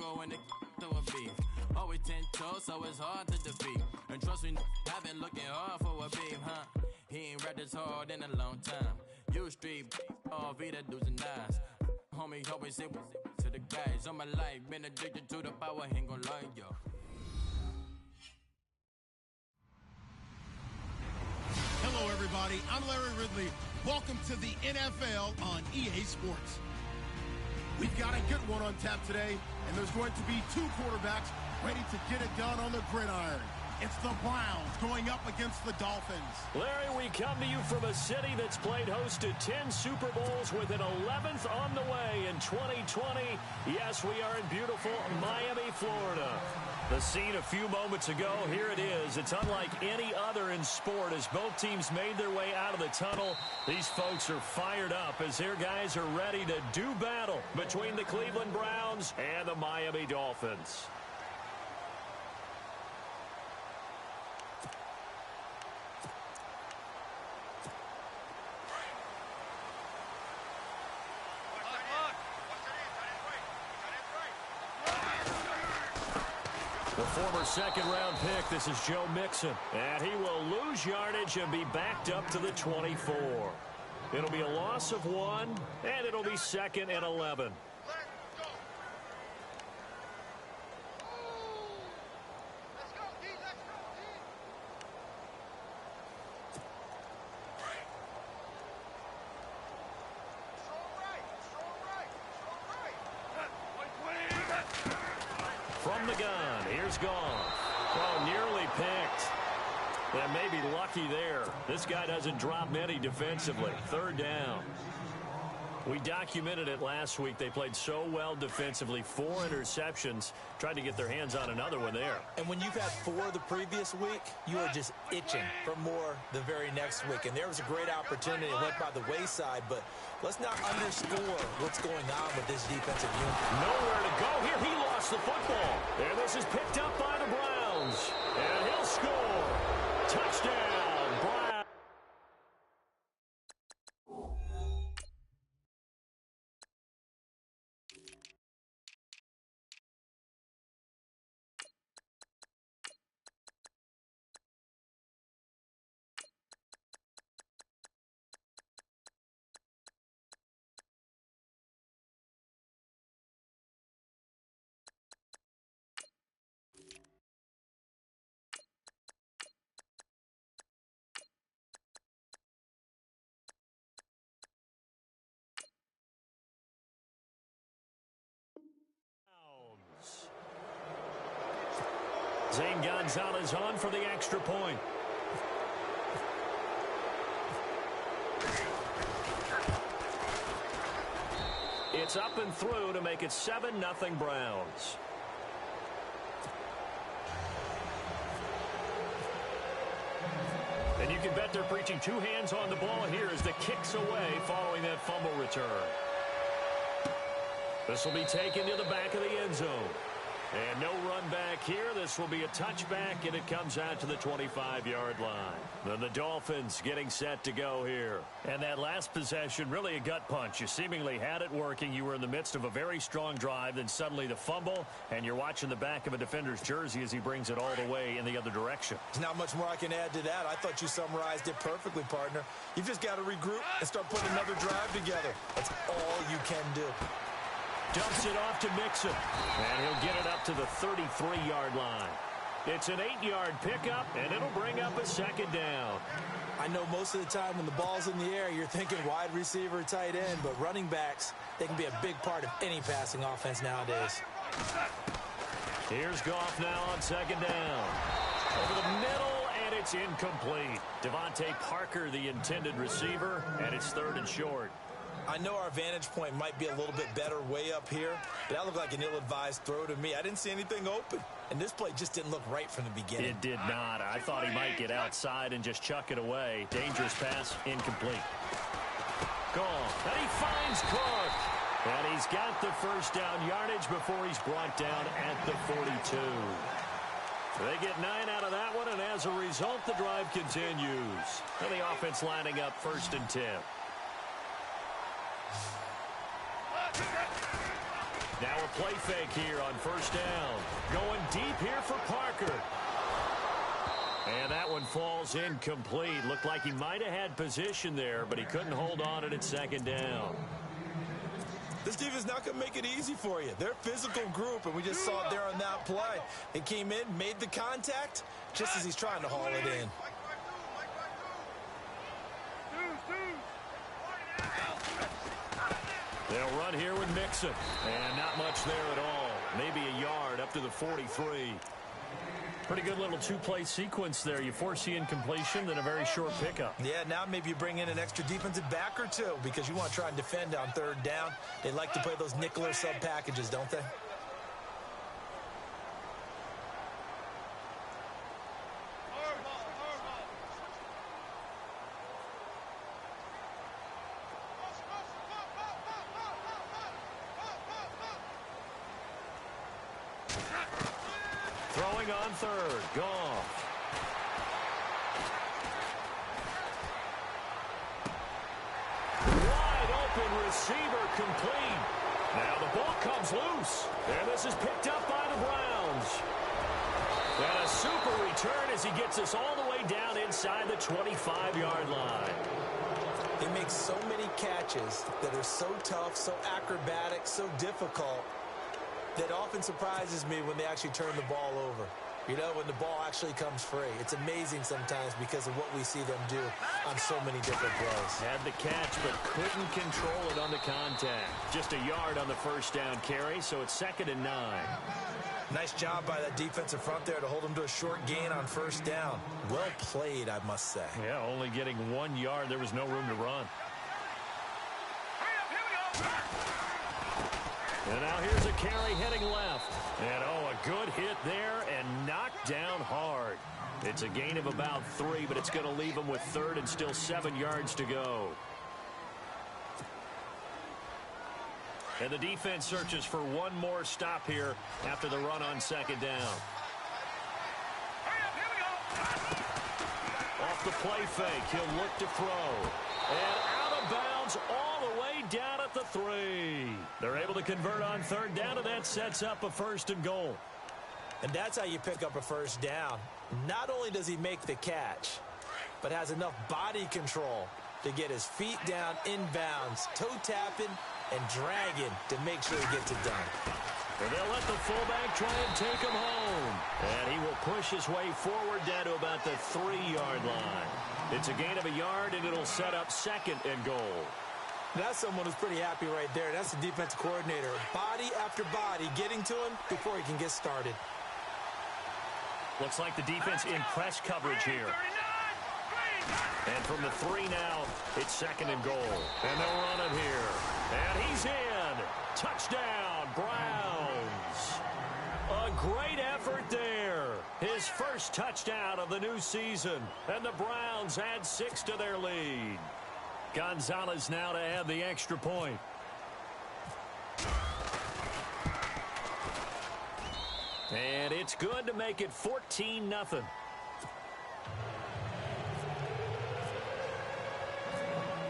go in the to a beef. Always 10 toes, so it's hard to defeat. And trust me, I've been looking hard for a beef, huh? He ain't rapped this hard in a long time. You street, all Vita do's and eyes. Homie, always say to the guys. All my life, been addicted to the power, ain't gon' lie, yo. Hello, everybody. I'm Larry Ridley. Welcome to the NFL on EA Sports. We've got a good one on tap today, and there's going to be two quarterbacks ready to get it done on the gridiron. It's the Browns going up against the Dolphins. Larry, we come to you from a city that's played host to 10 Super Bowls with an 11th on the way in 2020. Yes, we are in beautiful Miami, Florida. The scene a few moments ago, here it is. It's unlike any other in sport as both teams made their way out of the tunnel. These folks are fired up as their guys are ready to do battle between the Cleveland Browns and the Miami Dolphins. The former second-round pick, this is Joe Mixon. And he will lose yardage and be backed up to the 24. It'll be a loss of 1, and it'll be 2nd and 11. From the gun, here's Goff. Oh, nearly picked. And maybe lucky there. This guy doesn't drop many defensively. 3rd down. We documented it last week. They played so well defensively. 4 interceptions. Tried to get their hands on another one there. And when you've had 4 the previous week, you are just itching for more the very next week. And there was a great opportunity. It went by the wayside, but let's not underscore what's going on with this defensive unit. Nowhere to go here. He lost the football. And this is picked up by the Browns. And he'll score. Touchdown, Browns. Zane Gonzalez on for the extra point. It's up and through to make it 7-0 Browns. And you can bet they're preaching 2 hands on the ball here as the kick's away following that fumble return. This will be taken to the back of the end zone. And no run back here. This will be a touchback, and it comes out to the 25-yard line. Then the Dolphins getting set to go here. And that last possession, really a gut punch. You seemingly had it working. You were in the midst of a very strong drive. Then suddenly the fumble, and you're watching the back of a defender's jersey as he brings it all the way in the other direction. There's not much more I can add to that. I thought you summarized it perfectly, partner. You've just got to regroup and start putting another drive together. That's all you can do. Dumps it off to Mixon, and he'll get it up to the 33-yard line. It's an 8-yard pickup, and it'll bring up a 2nd down. I know most of the time when the ball's in the air, you're thinking wide receiver, tight end, but running backs, they can be a big part of any passing offense nowadays. Here's Goff now on 2nd down. Over the middle, and it's incomplete. Devontae Parker, the intended receiver, and it's 3rd and short. I know our vantage point might be a little bit better way up here, but that looked like an ill-advised throw to me. I didn't see anything open, and this play just didn't look right from the beginning. It did not. I thought he might get outside and just chuck it away. Dangerous pass, incomplete. Goal, and he finds Cook. And he's got the 1st down yardage before he's brought down at the 42. They get 9 out of that one, and as a result, the drive continues. And the offense lining up 1st and 10. Now a play fake here on first down. Going deep here for Parker. And that one falls incomplete. Looked like he might have had position there, but he couldn't hold on at second down. This defense is not going to make it easy for you. They're a physical group, and we just saw it there on that play. It came in, made the contact, just as he's trying to haul it in. They'll run here with Mixon. And not much there at all. Maybe a yard up to the 43. Pretty good little two-play sequence there. You force the incompletion, then a very short pickup. Yeah, now maybe you bring in an extra defensive back or two because you want to try and defend on third down. They like to play those nickel or sub packages, don't they? Throwing on third. Goff. Wide open receiver complete. Now the ball comes loose. And this is picked up by the Browns. And a super return as he gets us all the way down inside the 25-yard line. He makes so many catches that are so tough, so acrobatic, so difficult, that often surprises me when they actually turn the ball over. You know, when the ball actually comes free. It's amazing sometimes because of what we see them do on so many different plays. Had the catch, but couldn't control it on the contact. Just a yard on the first down carry, so it's 2nd and 9. Nice job by that defensive front there to hold them to a short gain on first down. Well played, I must say. Yeah, only getting 1 yard. There was no room to run. And now here's a carry heading left. And, oh, a good hit there and knocked down hard. It's a gain of about 3, but it's going to leave him with 3rd and still 7 yards to go. And the defense searches for one more stop here after the run on 2nd down. Off the play fake, he'll look to throw. And out of bounds all the way down at the 3. They're able to convert on 3rd down, and that sets up a 1st and goal. And that's how you pick up a first down. Not only does he make the catch, but has enough body control to get his feet down inbounds, toe tapping and dragging to make sure he gets it done. And they'll let the fullback try and take him home. And he will push his way forward down to about the 3-yard line. It's a gain of a yard, and it'll set up 2nd and goal. That's someone who's pretty happy right there. That's the defensive coordinator. Body after body getting to him before he can get started. Looks like the defense in press coverage here. And from the 3 now, it's 2nd and goal. And they'll run it here. And he's in. Touchdown, Browns. A great effort there. His first touchdown of the new season. And the Browns add 6 to their lead. Gonzalez now to add the extra point. And it's good to make it 14-0.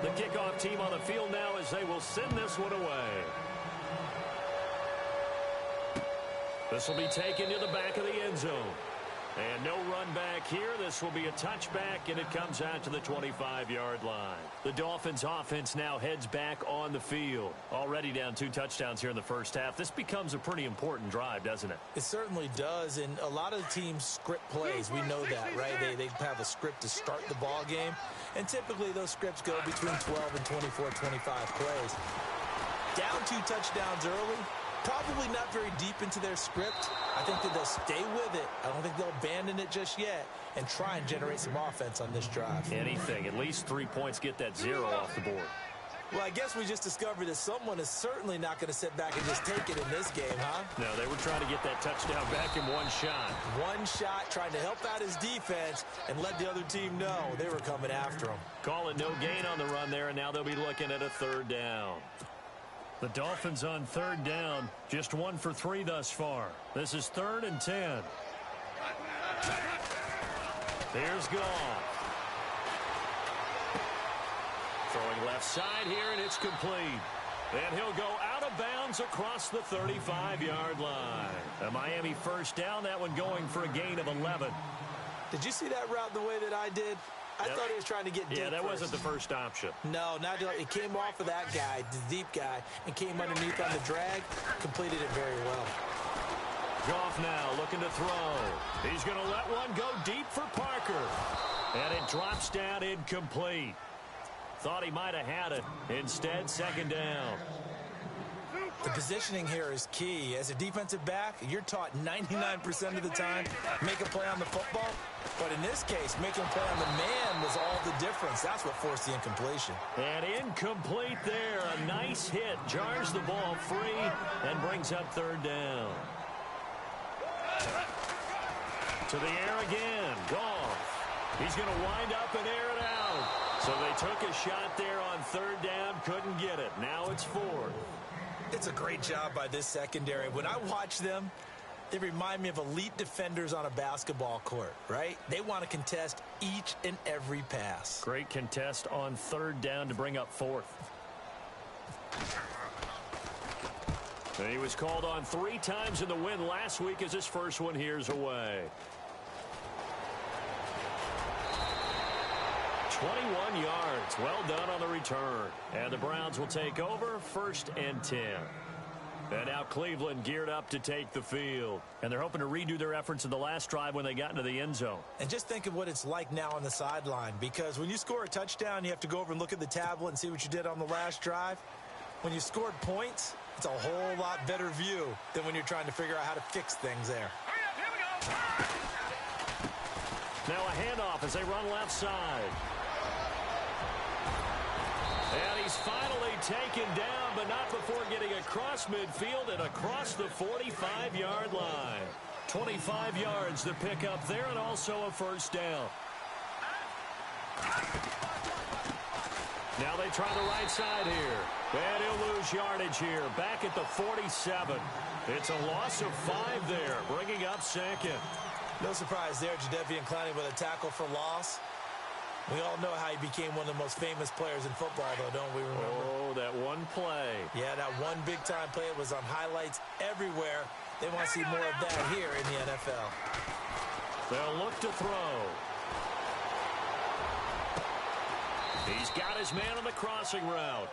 The kickoff team on the field now as they will send this one away. This will be taken to the back of the end zone. And no run back here. This will be a touchback, and it comes out to the 25-yard line. The Dolphins offense now heads back on the field. Already down 2 touchdowns here in the first half. This becomes a pretty important drive, doesn't it? It certainly does, and a lot of the teams script plays. We know that, right? They have a script to start the ball game, and typically those scripts go between 12 and 24, 25 plays. Down 2 touchdowns early. Probably not very deep into their script. I think that they'll stay with it. I don't think they'll abandon it just yet and try and generate some offense on this drive. Anything. At least 3 points get that 0 off the board. Well, I guess we just discovered that someone is certainly not going to sit back and just take it in this game, huh? No, they were trying to get that touchdown back in one shot. One shot, trying to help out his defense and let the other team know they were coming after him. Call it no gain on the run there, and now they'll be looking at a 3rd down. The Dolphins on 3rd down, just 1 for 3 thus far. This is 3rd and 10. There's Goff. Throwing left side here, and it's complete. And he'll go out of bounds across the 35-yard line. A Miami first down, that one going for a gain of 11. Did you see that route the way that I did? I thought he was trying to get deep. Yeah, that first. wasn't the first option. No, not it came off of that guy, the deep guy, and came underneath on the drag. Completed it very well. Goff now looking to throw. He's going to let one go deep for Parker. And it drops down incomplete. Thought he might have had it. Instead, second down. The positioning here is key. As a defensive back, you're taught 99% of the time, make a play on the football. But in this case, making a play on the man was all the difference. That's what forced the incompletion. And incomplete there. A nice hit. Jars the ball free and brings up third down. To the air again. Goff. He's going to wind up and air it out. So they took a shot there on third down. Couldn't get it. Now it's fourth. It's a great job by this secondary. When I watch them, they remind me of elite defenders on a basketball court, right? They want to contest each and every pass. Great contest on third down to bring up fourth. And he was called on 3 times in the win last week as his first one here's away. 21 yards. Well done on the return. And the Browns will take over, 1st and 10. And now Cleveland geared up to take the field. And they're hoping to redo their efforts in the last drive when they got into the end zone. And just think of what it's like now on the sideline. Because when you score a touchdown, you have to go over and look at the tablet and see what you did on the last drive. When you scored points, it's a whole lot better view than when you're trying to figure out how to fix things there. Now a handoff as they run left side. And he's finally taken down, but not before getting across midfield and across the 45-yard line. 25 yards to pick up there and also a first down. Now they try the right side here. And he'll lose yardage here. Back at the 47. It's a loss of 5 there, bringing up second. No surprise there, Jadeveon Clowney with a tackle for loss. We all know how he became one of the most famous players in football, though, don't we remember? Oh, that one play. Yeah, that one big-time play. It was on highlights everywhere. They want to see more of that here in the NFL. They'll look to throw. He's got his man on the crossing route.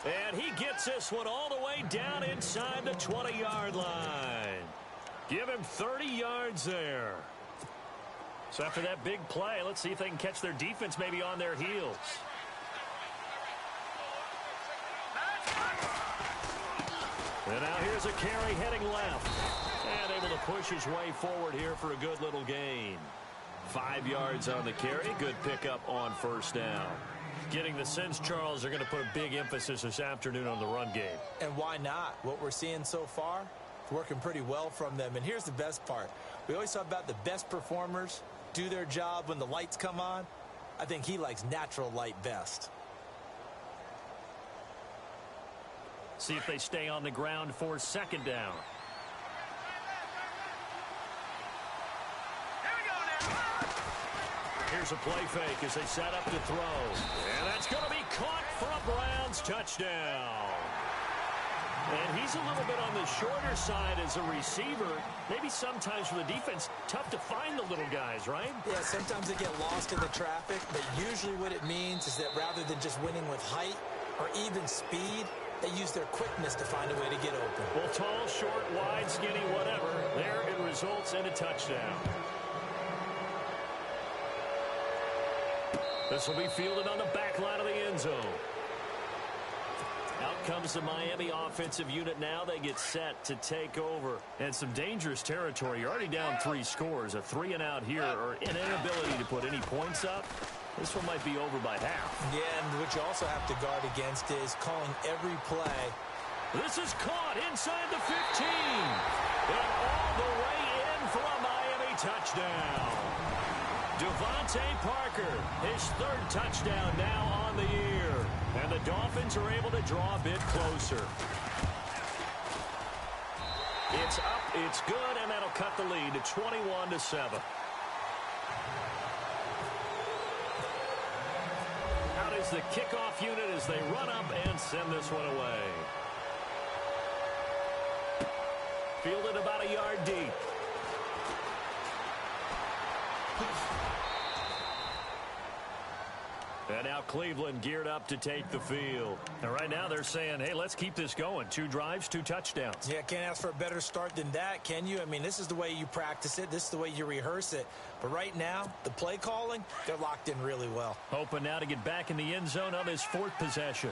And he gets this one all the way down inside the 20-yard line. Give him 30 yards there. So after that big play, let's see if they can catch their defense maybe on their heels. And now here's a carry heading left. And able to push his way forward here for a good little gain. 5 yards on the carry. Good pickup on first down. Getting the sense, Charles, they're going to put a big emphasis this afternoon on the run game. And why not? What we're seeing so far, it's working pretty well from them. And here's the best part. We always talk about the best performers do their job when the lights come on. I think he likes natural light best. See if they stay on the ground for second down. Here's a play fake as they set up to throw. And that's going to be caught for a Browns touchdown. And he's a little bit on the shorter side as a receiver. Maybe sometimes for the defense, tough to find the little guys, right? Yeah, sometimes they get lost in the traffic, but usually what it means is that rather than just winning with height or even speed, they use their quickness to find a way to get open. Well, tall, short, wide, skinny, whatever. There it results in a touchdown. This will be fielded on the back line of the end zone. Out comes the Miami offensive unit now. They get set to take over. And some dangerous territory. You're already down 3 scores. A 3-and-out here or an inability to put any points up. This one might be over by half. Yeah, and what you also have to guard against is calling every play. This is caught inside the 15. And all the way in for a Miami touchdown. Devontae Parker, his 3rd touchdown now on the year. And the Dolphins are able to draw a bit closer. It's up, it's good, and that'll cut the lead to 21-7. Out is the kickoff unit as they run up and send this one away. Fielded about a yard deep. And now Cleveland geared up to take the field. And right now they're saying, hey, let's keep this going. 2 drives, 2 touchdowns. Yeah, can't ask for a better start than that, can you? I mean, this is the way you practice it. This is the way you rehearse it. But right now, the play calling, they're locked in really well. Hoping now to get back in the end zone on his 4th possession.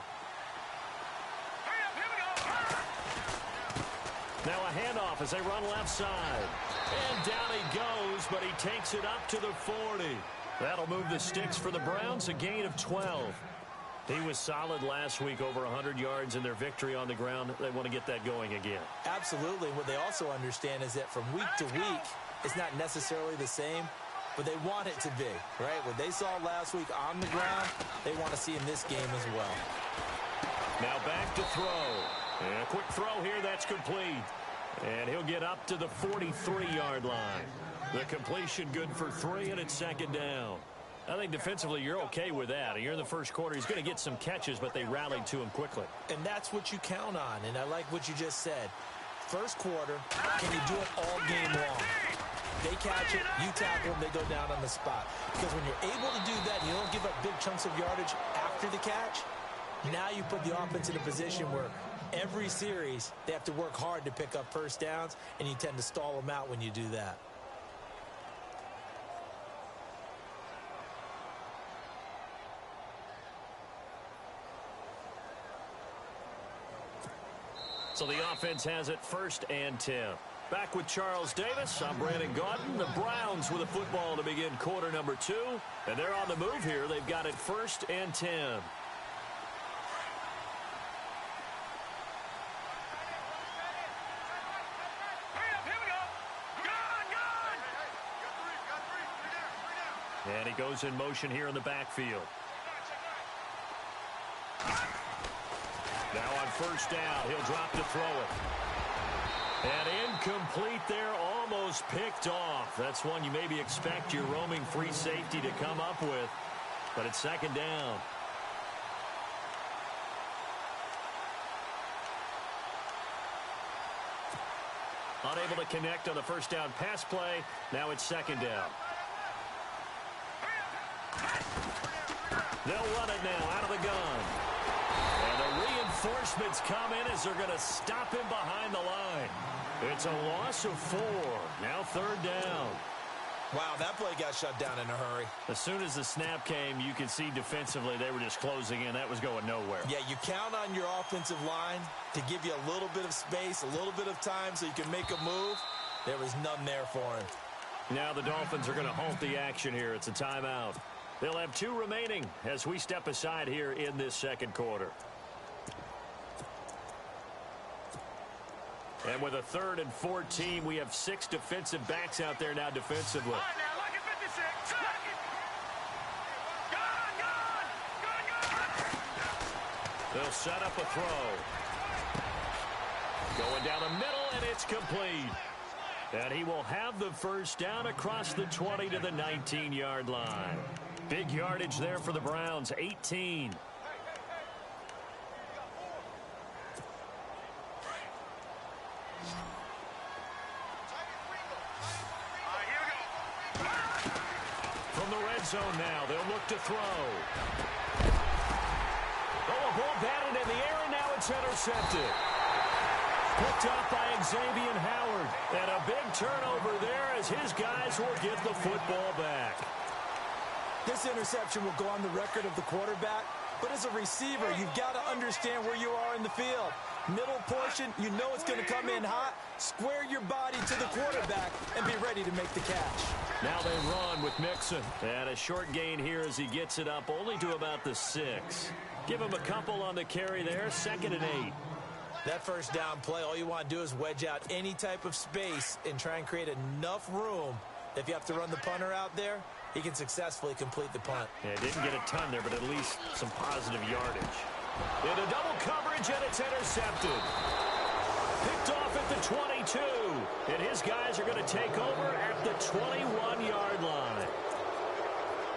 Now a handoff as they run left side. And down he goes, but he takes it up to the 40. That'll move the sticks for the Browns, a gain of 12. He was solid last week, over 100 yards in their victory on the ground. They want to get that going again. Absolutely. What they also understand is that from week to week, it's not necessarily the same, but they want it to be, right? What they saw last week on the ground, they want to see in this game as well. Now back to throw. And a quick throw here, that's complete. And he'll get up to the 43-yard line. The completion good for 3, and it's 2nd down. I think defensively you're okay with that. You're in the first quarter. He's going to get some catches, but they rallied to him quickly. And that's what you count on, and I like what you just said. First quarter, can you do it all game long? They catch it, you tackle them, they go down on the spot. Because when you're able to do that, you don't give up big chunks of yardage after the catch. Now you put the offense in a position where every series they have to work hard to pick up first downs, and you tend to stall them out when you do that. So the offense has it 1st and 10. Back with Charles Davis. I'm Brandon Gaudin. The Browns with a football to begin quarter number 2. And they're on the move here. They've got it 1st and 10. And he goes in motion here in the backfield. Now on 1st down, he'll drop to throw it. And incomplete there, almost picked off. That's one you maybe expect your roaming free safety to come up with. But it's 2nd down. Unable to connect on the 1st down pass play. Now it's 2nd down. They'll run it now out of the gun. And the reinforcements come in as they're going to stop him behind the line. It's a loss of 4. Now 3rd down. Wow, that play got shut down in a hurry. As soon as the snap came, you could see defensively they were just closing in. That was going nowhere. Yeah, you count on your offensive line to give you a little bit of space, a little bit of time so you can make a move. There was none there for him. Now the Dolphins are going to halt the action here. It's a timeout. They'll have 2 remaining as we step aside here in this 2nd quarter. And with a 3rd and 14, we have 6 defensive backs out there now defensively. All right, now, look at 56. Gun. They'll set up a throw. Going down the middle, and it's complete. And he will have the 1st down across the 20 to the 19-yard line. Big yardage there for the Browns, 18. From the red zone now, they'll look to throw. Oh, a ball batted in the air, and now it's intercepted. Picked up by Xavier Howard. And a big turnover there as his guys will get the football back. This interception will go on the record of the quarterback, but as a receiver, you've got to understand where you are in the field. Middle portion, you know it's going to come in hot. Square your body to the quarterback and be ready to make the catch. Now they run with Mixon. And a short gain here as he gets it up only to about the 6. Give him a couple on the carry there, 2nd and 8. That 1st down play, all you want to do is wedge out any type of space and try and create enough room. If you have to run the punter out there, he can successfully complete the punt. Yeah, didn't get a ton there, but at least some positive yardage. Into double coverage, and it's intercepted. Picked off at the 22. And his guys are going to take over at the 21-yard line.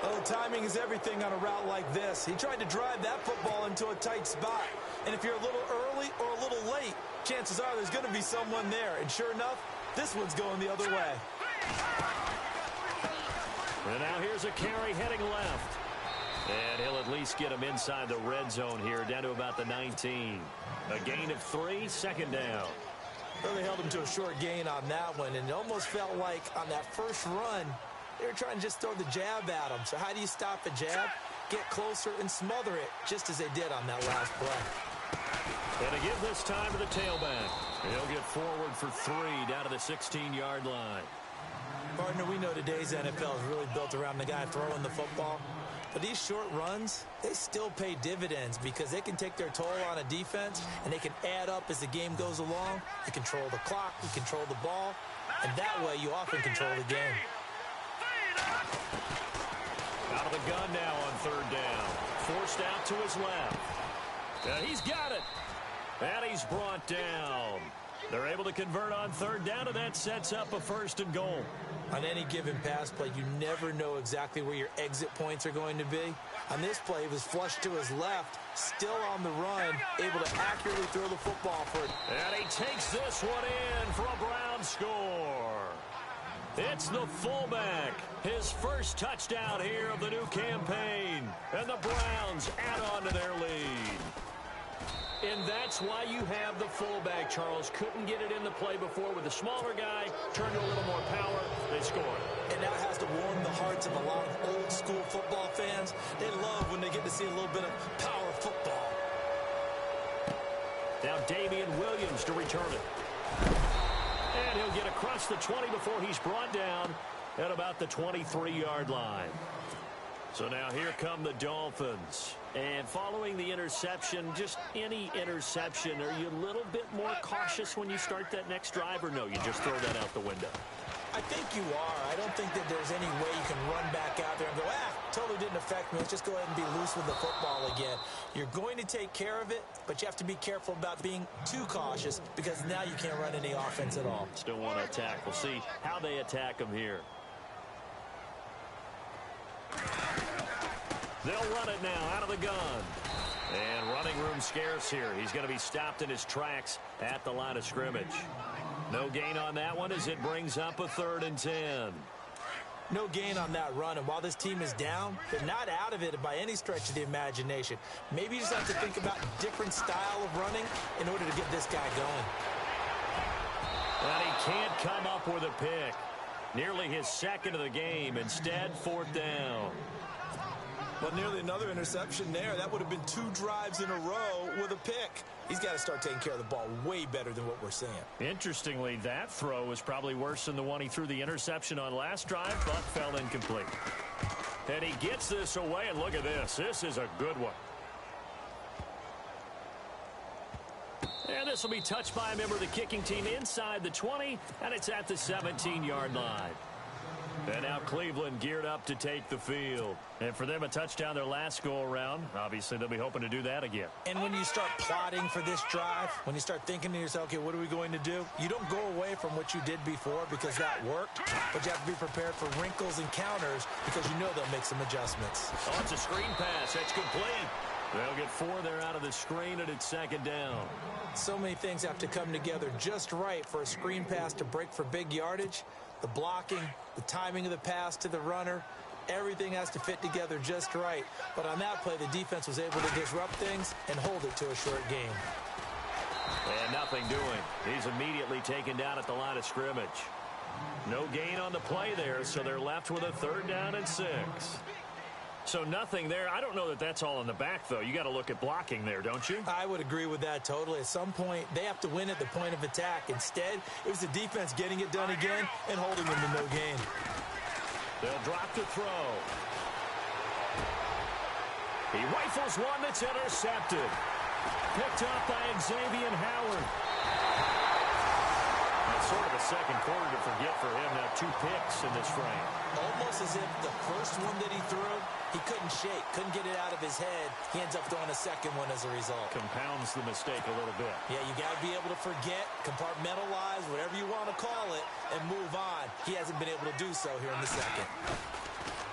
Oh, timing is everything on a route like this. He tried to drive that football into a tight spot. And if you're a little early or a little late, chances are there's going to be someone there. And sure enough, this one's going the other way. And now here's a carry heading left. And he'll at least get him inside the red zone here, down to about the 19. A gain of 3, second down. Well, they held him to a short gain on that one, and it almost felt like on that first run, they were trying to just throw the jab at him. So how do you stop a jab? Get closer and smother it, just as they did on that last play. And to give this time to the tailback. He'll get forward for 3 down to the 16-yard line. Partner, we know today's NFL is really built around the guy throwing the football. But these short runs, they still pay dividends because they can take their toll on a defense and they can add up as the game goes along. You control the clock, you control the ball, and that way you often control the game. Out of the gun now on third down. Forced out to his left. He's got it. And he's brought down. They're able to convert on third down, and that sets up a 1st and goal. On any given pass play, you never know exactly where your exit points are going to be. On this play, he was flushed to his left, still on the run, able to accurately throw the football for it. And he takes this one in for a Brown score. It's the fullback. His first touchdown here of the new campaign. And the Browns add on to their lead. And that's why you have the fullback, Charles. Couldn't get it in the play before with the smaller guy. Turned to a little more power. They scored. And that has to warm the hearts of a lot of old-school football fans. They love when they get to see a little bit of power football. Now Damian Williams to return it. And he'll get across the 20 before he's brought down at about the 23-yard line. So now here come the Dolphins. And following the interception, just any interception, are you a little bit more cautious when you start that next drive, or no, you just throw that out the window? I think you are. I don't think that there's any way you can run back out there and go, totally didn't affect me. Let's just go ahead and be loose with the football again. You're going to take care of it, but you have to be careful about being too cautious because now you can't run any offense at all. Still want to attack. We'll see how they attack him here. They'll run it now out of the gun. And running room scarce here. He's going to be stopped in his tracks at the line of scrimmage. No gain on that one as it brings up a 3rd and 10. No gain on that run, and while this team is down, they're not out of it by any stretch of the imagination. Maybe you just have to think about a different style of running in order to get this guy going. And he can't come up with a pick. Nearly his 2nd of the game. Instead, 4th down. But nearly another interception there. That would have been 2 drives in a row with a pick. He's got to start taking care of the ball way better than what we're seeing. Interestingly, that throw was probably worse than the one he threw the interception on last drive, but fell incomplete. And he gets this away, and look at this. This is a good one. And this will be touched by a member of the kicking team inside the 20, and it's at the 17-yard line. And now Cleveland geared up to take the field. And for them, a touchdown their last go-around. Obviously, they'll be hoping to do that again. And when you start plotting for this drive, when you start thinking to yourself, okay, what are we going to do? You don't go away from what you did before because that worked, but you have to be prepared for wrinkles and counters because you know they'll make some adjustments. Oh, it's a screen pass. That's complete. They'll get 4 there out of the screen, and it's 2nd down. So many things have to come together just right for a screen pass to break for big yardage. The blocking, the timing of the pass to the runner, everything has to fit together just right. But on that play, the defense was able to disrupt things and hold it to a short game. And nothing doing. He's immediately taken down at the line of scrimmage. No gain on the play there, so they're left with a 3rd down and 6. So nothing there. I don't know that that's all in the back, though. You got to look at blocking there, don't you? I would agree with that totally. At some point, they have to win at the point of attack. Instead, it was the defense getting it done again and holding them to no gain. They'll drop to throw. He rifles one that's intercepted. Picked up by Xavier Howard. It's sort of a second quarter to forget for him. Now 2 picks in this frame. Almost as if the first one that he threw, he couldn't shake, couldn't get it out of his head. He ends up throwing a second one as a result. Compounds the mistake a little bit. Yeah, you got to be able to forget, compartmentalize, whatever you want to call it, and move on. He hasn't been able to do so here in the second.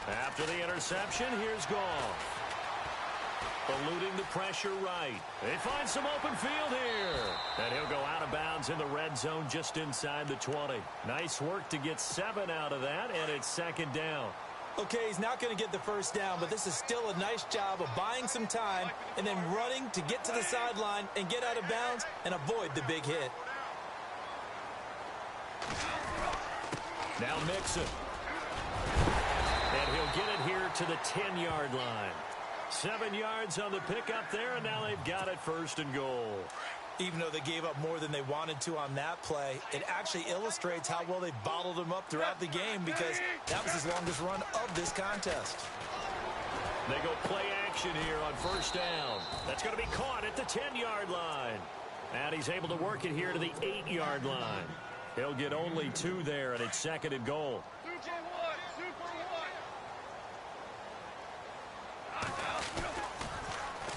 After the interception, here's Goff. Eluding the pressure right. They find some open field here. And he'll go out of bounds in the red zone just inside the 20. Nice work to get 7 out of that, and it's second down. Okay, he's not going to get the first down, but this is still a nice job of buying some time and then running to get to the sideline and get out of bounds and avoid the big hit. Now Mixon. And he'll get it here to the 10-yard line. 7 yards on the pickup there, and now they've got it first and goal. Even though they gave up more than they wanted to on that play, it actually illustrates how well they bottled him up throughout the game because that was his longest run of this contest. They go play action here on first down. That's going to be caught at the 10-yard line. And he's able to work it here to the 8-yard line. He'll get only 2 there, and it's second and goal.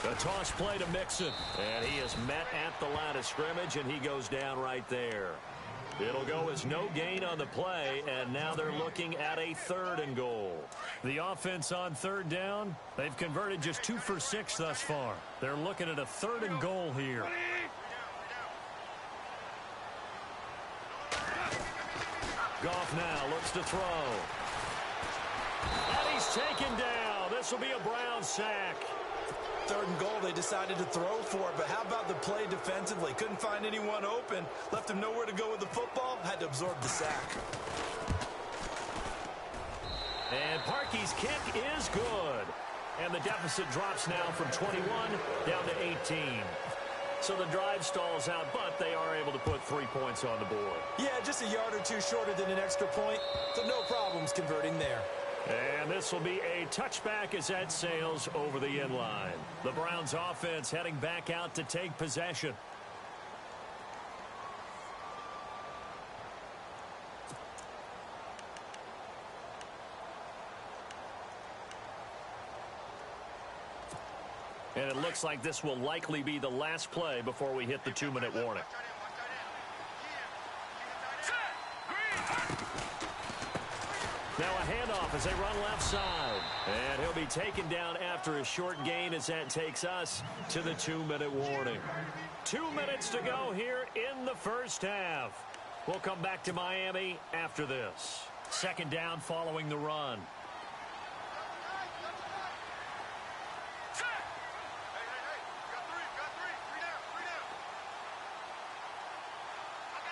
The toss play to Mixon, and he is met at the line of scrimmage, and he goes down right there. It'll go as no gain on the play, and now they're looking at a third and goal. The offense on third down, they've converted just 2 for 6 thus far. They're looking at a third and goal here. Goff now looks to throw. And he's taken down. This will be a Brown sack. Third and goal, they decided to throw for it, but how about the play defensively? Couldn't find anyone open, left him nowhere to go with the football, had to absorb the sack. And Parkey's kick is good. And the deficit drops now from 21 down to 18. So the drive stalls out, but they are able to put 3 points on the board. Yeah, just a yard or two shorter than an extra point, so no problems converting there. And this will be a touchback as that sails over the inline. The Browns offense heading back out to take possession. And it looks like this will likely be the last play before we hit the 2-minute warning. Now a handoff as they run left side. And he'll be taken down after a short gain as that takes us to the 2-minute warning. 2 minutes to go here in the first half. We'll come back to Miami after this. Second down following the run.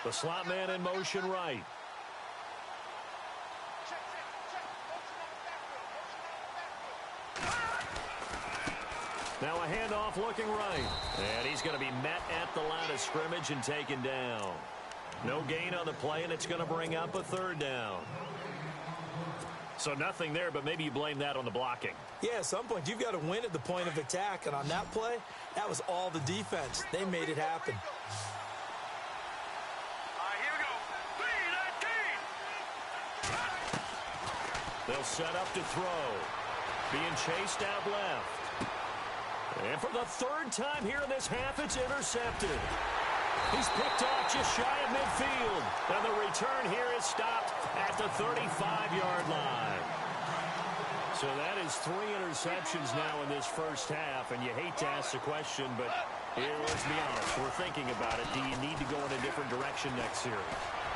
The slot man in motion right. Now a handoff looking right. And he's going to be met at the line of scrimmage and taken down. No gain on the play, and it's going to bring up a third down. So nothing there, but maybe you blame that on the blocking. Yeah, at some point you've got to win at the point of attack, and on that play, that was all the defense. They made it happen. Here we go. 3-19. They'll set up to throw. Being chased out left. And for the third time here in this half, it's intercepted. He's picked off just shy of midfield. And the return here is stopped at the 35-yard line. So that is 3 interceptions now in this first half. And you hate to ask the question, but here, let's be honest. We're thinking about it. Do you need to go in a different direction next series?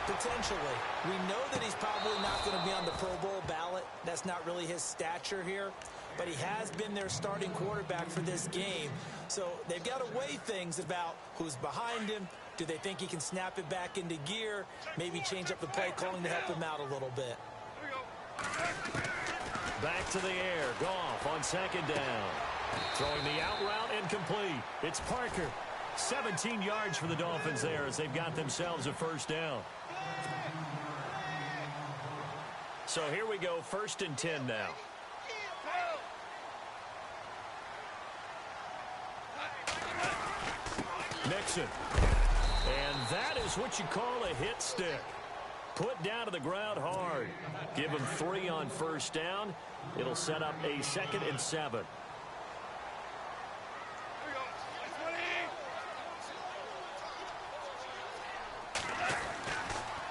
Potentially. We know that he's probably not going to be on the Pro Bowl ballot. That's not really his stature here. But he has been their starting quarterback for this game. So they've got to weigh things about who's behind him. Do they think he can snap it back into gear? Maybe change up the play calling to help him out a little bit. Back to the air. Goff on second down. Throwing the out route incomplete. It's Parker. 17 yards for the Dolphins there as they've got themselves a first down. So here we go, 1st and 10 now. Mixon. And that is what you call a hit stick. Put down to the ground hard. Give him 3 on first down. It'll set up a 2nd and 7.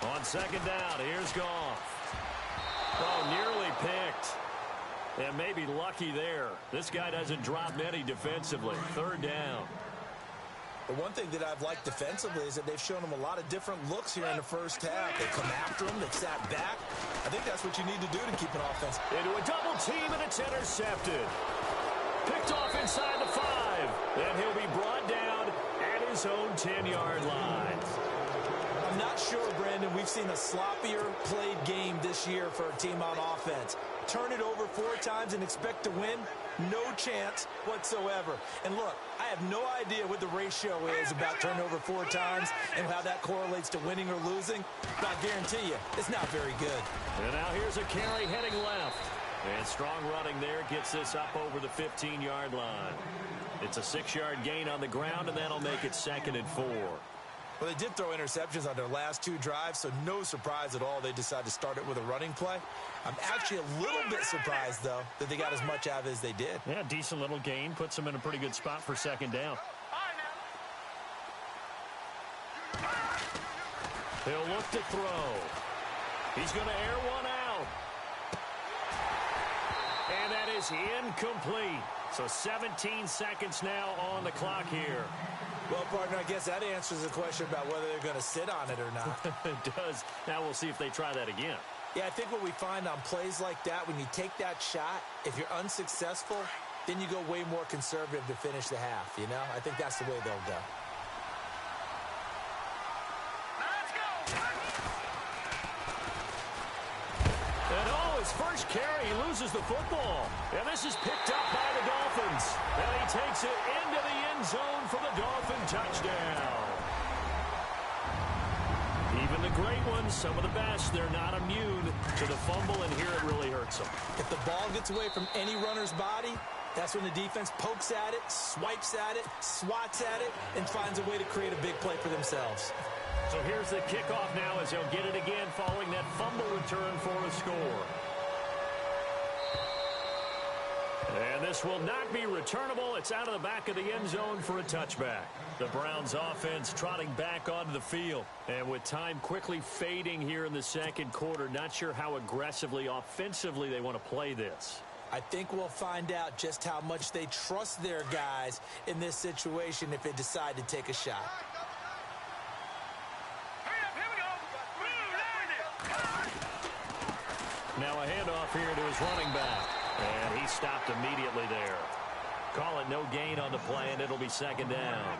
On second down, here's Goff. Oh, nearly picked. And maybe lucky there. This guy doesn't drop many defensively. Third down. The one thing that I've liked defensively is that they've shown him a lot of different looks here in the first half. They come after him. They've sat back. I think that's what you need to do to keep an offense. Into a double team, and it's intercepted. Picked off inside the 5. Then he'll be brought down at his own 10-yard line. I'm not sure, Brandon, we've seen a sloppier played game this year for a team on offense. Turn it over 4 times and expect to win? No chance whatsoever. And look, I have no idea what the ratio is about turnover 4 times and how that correlates to winning or losing, but I guarantee you, it's not very good. And now here's a carry heading left. And strong running there gets this up over the 15-yard line. It's a 6-yard gain on the ground, and that'll make it 2nd and 4. Well, they did throw interceptions on their last 2 drives, so no surprise at all they decided to start it with a running play. I'm actually a little bit surprised, though, that they got as much out of it as they did. Yeah, decent little gain. Puts them in a pretty good spot for 2nd down. He'll look to throw. He's going to air one out. And that is incomplete. So 17 seconds now on the clock here. Well, partner, I guess that answers the question about whether they're going to sit on it or not. It does. Now we'll see if they try that again. Yeah, I think what we find on plays like that, when you take that shot, if you're unsuccessful, then you go way more conservative to finish the half, you know? I think that's the way they'll go. And his first carry, he loses the football. And this is picked up by the Dolphins. And he takes it into the end zone for the Dolphin touchdown. Even the great ones, some of the best, they're not immune to the fumble, and here it really hurts them. If the ball gets away from any runner's body, that's when the defense pokes at it, swipes at it, swats at it, and finds a way to create a big play for themselves. So here's the kickoff now as they'll get it again following that fumble return for a score. And this will not be returnable. It's out of the back of the end zone for a touchback. The Browns offense trotting back onto the field. And with time quickly fading here in the second quarter, not sure how aggressively, offensively they want to play this. I think we'll find out just how much they trust their guys in this situation if they decide to take a shot. Now a handoff here to his running back. And he stopped immediately there. Call it no gain on the play, and it'll be second down.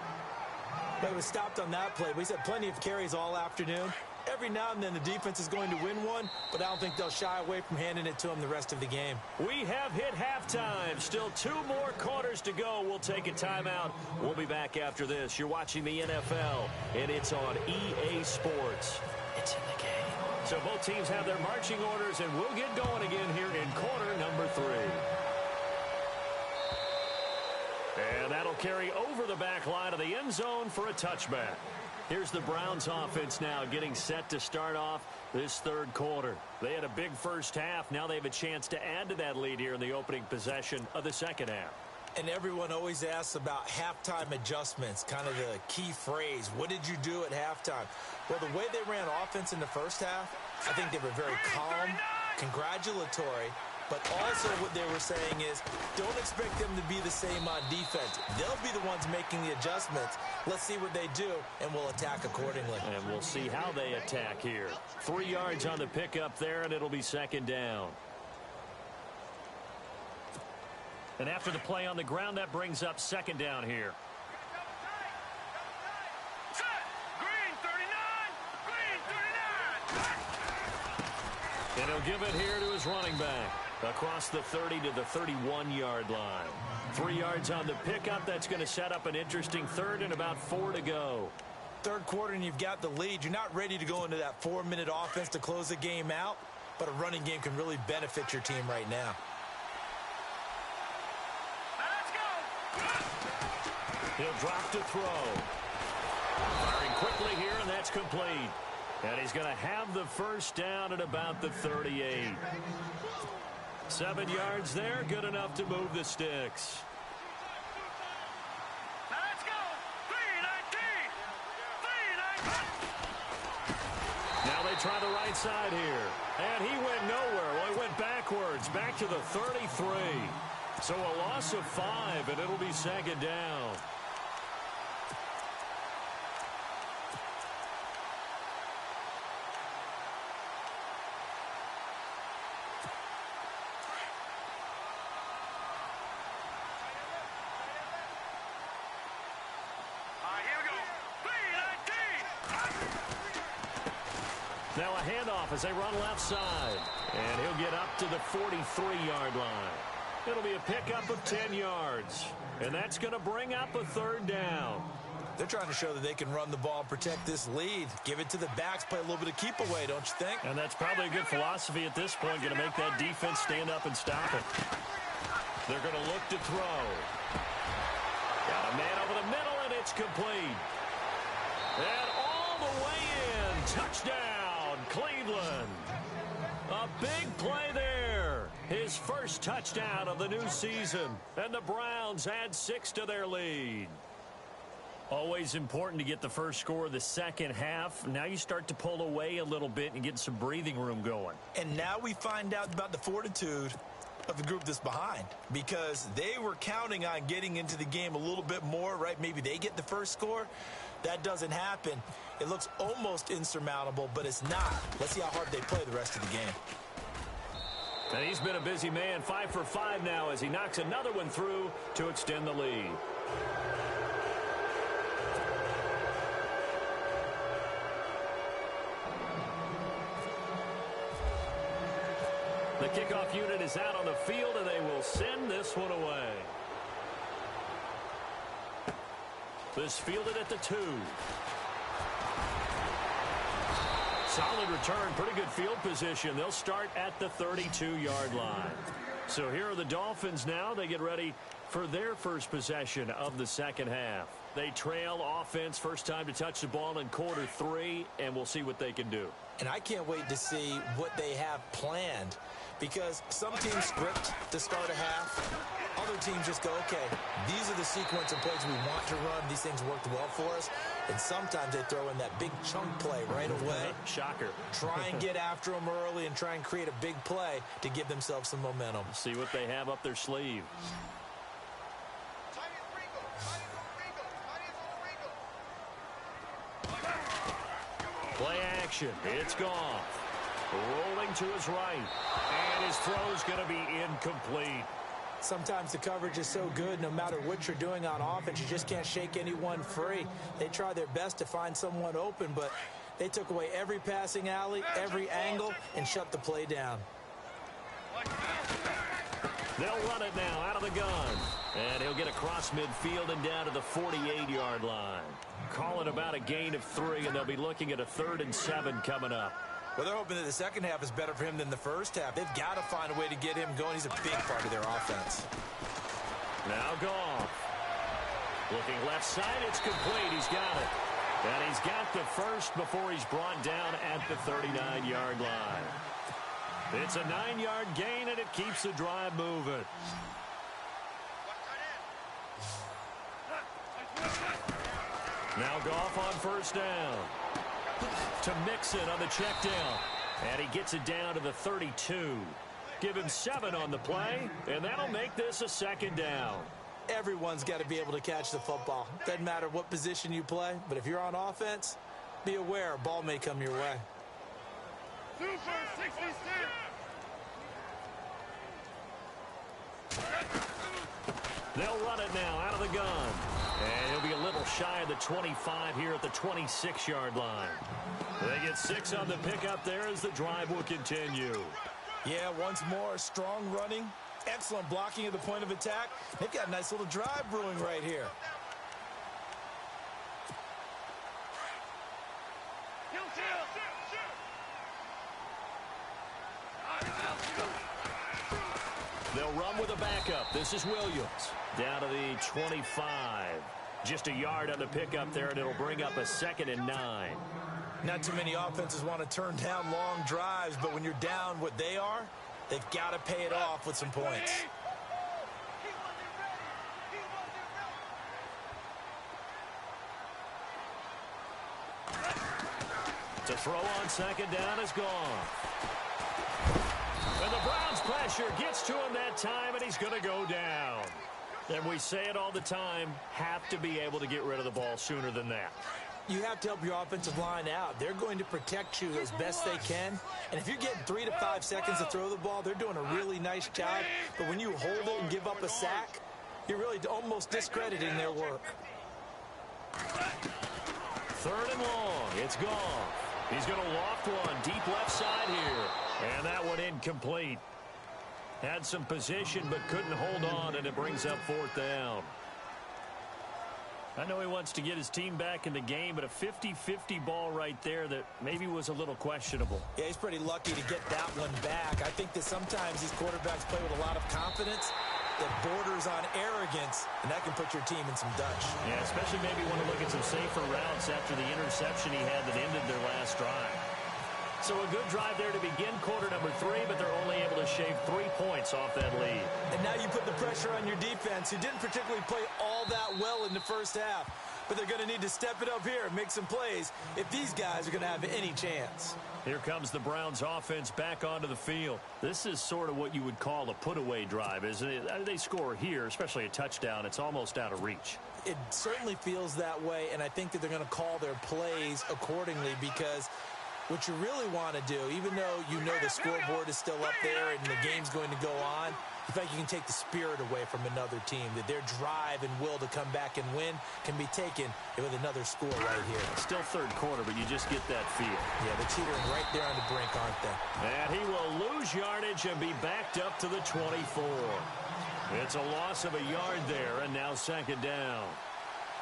But it was stopped on that play. We've had plenty of carries all afternoon. Every now and then the defense is going to win one, but I don't think they'll shy away from handing it to them the rest of the game. We have hit halftime. Still 2 more quarters to go. We'll take a timeout. We'll be back after this. You're watching the NFL, and it's on EA Sports. It's in the game. So both teams have their marching orders, and we'll get going again here in quarter number 3. And that'll carry over the back line of the end zone for a touchback. Here's the Browns offense now getting set to start off this third quarter. They had a big first half. Now they have a chance to add to that lead here in the opening possession of the second half. And everyone always asks about halftime adjustments, kind of the key phrase. What did you do at halftime? Well, the way they ran offense in the first half, I think they were very calm, congratulatory, but also what they were saying is don't expect them to be the same on defense. They'll be the ones making the adjustments. Let's see what they do, and we'll attack accordingly. And we'll see how they attack here. 3 yards on the pickup there, and it'll be second down. And after the play on the ground, that brings up second down here. And he'll give it here to his running back. Across the 30 to the 31-yard line. 3 yards on the pickup. That's going to set up an interesting third and about 4 to go. Third quarter and you've got the lead. You're not ready to go into that 4-minute offense to close the game out, but a running game can really benefit your team right now. He'll drop to throw. Firing quickly here, and that's complete. And he's going to have the first down at about the 38. 7 yards there, good enough to move the sticks. Let's go! 3-19! 3-19! Now they try the right side here. And he went nowhere. Well, he went backwards, back to the 33. So a loss of 5, and it'll be second down. Here we go. Now a handoff as they run left side. And he'll get up to the 43-yard line. It'll be a pickup of 10 yards. And that's going to bring up a third down. They're trying to show that they can run the ball and protect this lead. Give it to the backs, play a little bit of keep away, don't you think? And that's probably a good philosophy at this point, going to make that defense stand up and stop it. They're going to look to throw. Got a man over the middle, and it's complete. And all the way in. Touchdown, Cleveland. A big play there. His first touchdown of the new season. And the Browns add 6 to their lead. Always important to get the first score of the second half. Now you start to pull away a little bit and get some breathing room going. And now we find out about the fortitude of the group that's behind, because they were counting on getting into the game a little bit more, right? Maybe they get the first score. That doesn't happen. It looks almost insurmountable, but it's not. Let's see how hard they play the rest of the game. And he's been a busy man, 5 for 5 now as he knocks another one through to extend the lead. The kickoff unit is out on the field, and they will send this one away. This fielded at the 2. Solid return, pretty good field position. They'll start at the 32-yard line. So here are the Dolphins now. They get ready for their first possession of the second half. They trail offense, first time to touch the ball in quarter 3, and we'll see what they can do. And I can't wait to see what they have planned, because some teams script to start a half. Other teams just go, okay, these are the sequence of plays we want to run. These things worked well for us. And sometimes they throw in that big chunk play right away. Shocker. Try and get after them early and try and create a big play to give themselves some momentum. See what they have up their sleeve. Play action. It's Goff. Rolling to his right. And his throw's going to be incomplete. Sometimes the coverage is so good, no matter what you're doing on offense, you just can't shake anyone free. They try their best to find someone open, but they took away every passing alley, every angle, and shut the play down. They'll run it now out of the gun. And he'll get across midfield and down to the 48-yard line. Calling about a gain of 3, and they'll be looking at a 3rd and 7 coming up. Well, they're hoping that the second half is better for him than the first half. They've got to find a way to get him going. He's a big part of their offense. Now Goff. Looking left side, it's complete. He's got it. And he's got the first before he's brought down at the 39-yard line. It's a 9-yard gain, and it keeps the drive moving. Now Goff on first down. To Mixon on the check down. And he gets it down to the 32. Give him 7 on the play, and that'll make this a second down. Everyone's got to be able to catch the football. Doesn't matter what position you play, but if you're on offense, be aware a ball may come your way. Super 66. They'll run it now out of the gun. And he'll be a little shy of the 25 here at the 26-yard line. They get 6 on the pickup there as the drive will continue. Yeah, once more, strong running, excellent blocking at the point of attack. They've got a nice little drive brewing right here. They'll run with a backup. This is Williams. Down to the 25. Just a yard on the pickup there, and it'll bring up a 2nd and 9. Not too many offenses want to turn down long drives, but when you're down what they are, they've got to pay it off with some points. To throw on second down is gone. And the Browns' pressure gets to him that time, and he's going to go down. And we say it all the time, have to be able to get rid of the ball sooner than that. You have to help your offensive line out. They're going to protect you as best they can. And if you're getting 3 to 5 seconds to throw the ball, they're doing a really nice job. But when you hold it and give up a sack, you're really almost discrediting their work. Third and long. It's gone. He's going to loft one deep left side here. And that one incomplete. Had some position but couldn't hold on, and it brings up fourth down. I know he wants to get his team back in the game, but a 50-50 ball right there that maybe was a little questionable. Yeah, he's pretty lucky to get that one back. I think that sometimes these quarterbacks play with a lot of confidence that borders on arrogance, and that can put your team in some Dutch. Yeah, especially maybe want to look at some safer routes after the interception he had that ended their last drive. So a good drive there to begin quarter number 3, but they're only able to shave 3 points off that lead. And now you put the pressure on your defense, who didn't particularly play all that well in the first half. But they're going to need to step it up here and make some plays if these guys are going to have any chance. Here comes the Browns offense back onto the field. This is sort of what you would call a put-away drive, isn't it? They score here, especially a touchdown. It's almost out of reach. It certainly feels that way, and I think that they're going to call their plays accordingly because what you really want to do, even though you know the scoreboard is still up there and the game's going to go on, I think you can take the spirit away from another team, that their drive and will to come back and win can be taken with another score right here. Still third quarter, but you just get that feel. Yeah, they're teetering right there on the brink, aren't they? And he will lose yardage and be backed up to the 24. It's a loss of a yard there, and now second down.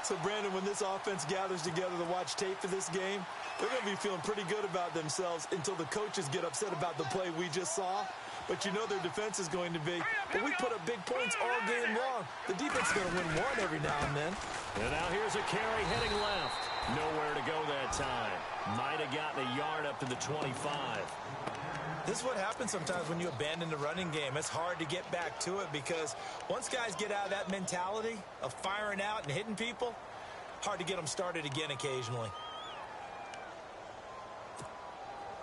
So, Brandon, when this offense gathers together to watch tape for this game, they're going to be feeling pretty good about themselves until the coaches get upset about the play we just saw. But you know their defense is going to be. But we put up big points all game long. The defense is going to win one every now and then. And now here's a carry heading left. Nowhere to go that time. Might have gotten a yard up to the 25. This is what happens sometimes when you abandon the running game. It's hard to get back to it because once guys get out of that mentality of firing out and hitting people, hard to get them started again occasionally.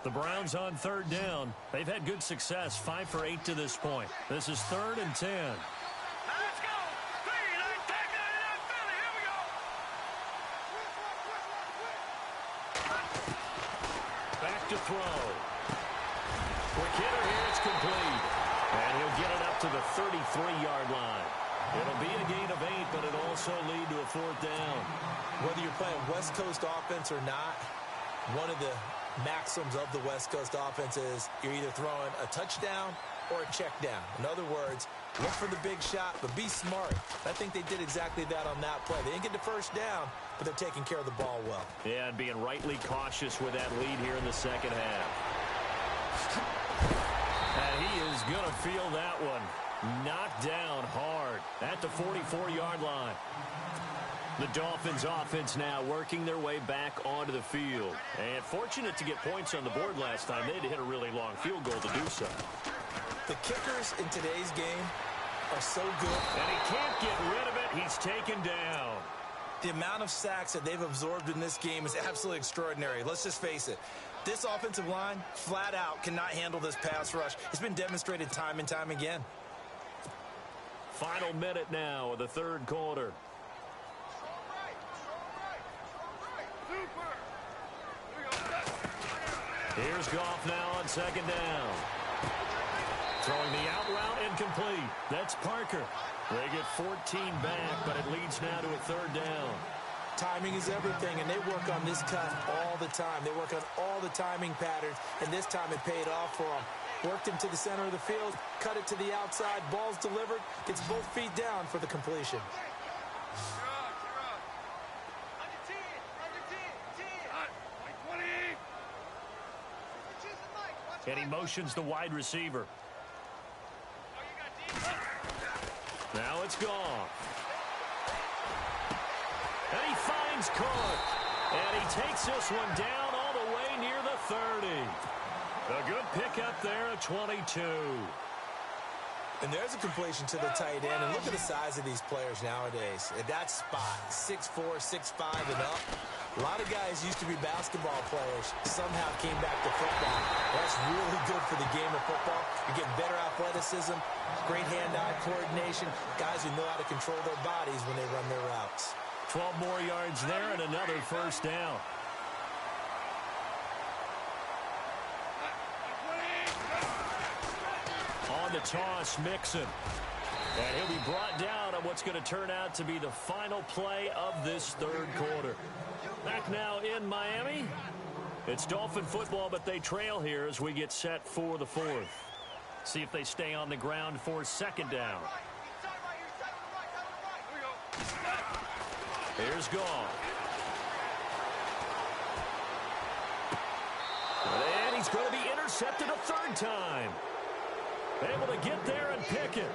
The Browns on third down. They've had good success, 5 for 8 to this point. This is 3rd and 10. Now let's go. 3-9-10, Philly. Here we go. Back to throw. Quick hitter here, it's complete. And he'll get it up to the 33-yard line. It'll be a gain of 8, but it'll also lead to a fourth down. Whether you're playing West Coast offense or not, one of the maxims of the West Coast offense is you're either throwing a touchdown or a check down. In other words, look for the big shot, but be smart. I think they did exactly that on that play. They didn't get the first down, but they're taking care of the ball well. Yeah, and being rightly cautious with that lead here in the second half. And he is going to feel that one. Knocked down hard at the 44-yard line. The Dolphins offense now working their way back onto the field. And fortunate to get points on the board last time. They had to hit a really long field goal to do so. The kickers in today's game are so good. And he can't get rid of it. He's taken down. The amount of sacks that they've absorbed in this game is absolutely extraordinary. Let's just face it. This offensive line, flat out, cannot handle this pass rush. It's been demonstrated time and time again. Final minute now of the third quarter. Here's Goff now on second down. Throwing the out route incomplete. That's Parker. They get 14 back, but it leads now to a third down. Timing is everything, and they work on this cut all the time. They work on all the timing patterns, and this time it paid off for them. Worked him to the center of the field, cut it to the outside, ball's delivered, gets both feet down for the completion. And he motions the wide receiver. Now it's gone. And he finds Cook. And he takes this one down all the way near the 30. A good pickup there at 22. And there's a completion to the tight end. And look at the size of these players nowadays. At that spot, 6'4", 6'5", and up. A lot of guys used to be basketball players, somehow came back to football. That's really good for the game of football. You're getting better athleticism, great hand-eye coordination, guys who know how to control their bodies when they run their routes. 12 more yards there and another first down. On the toss, Mixon. And he'll be brought down on what's going to turn out to be the final play of this third quarter. Back now in Miami. It's Dolphin football, but they trail here as we get set for the fourth. See if they stay on the ground for second down. Here's Goff. And he's going to be intercepted a third time. Able to get there and pick it.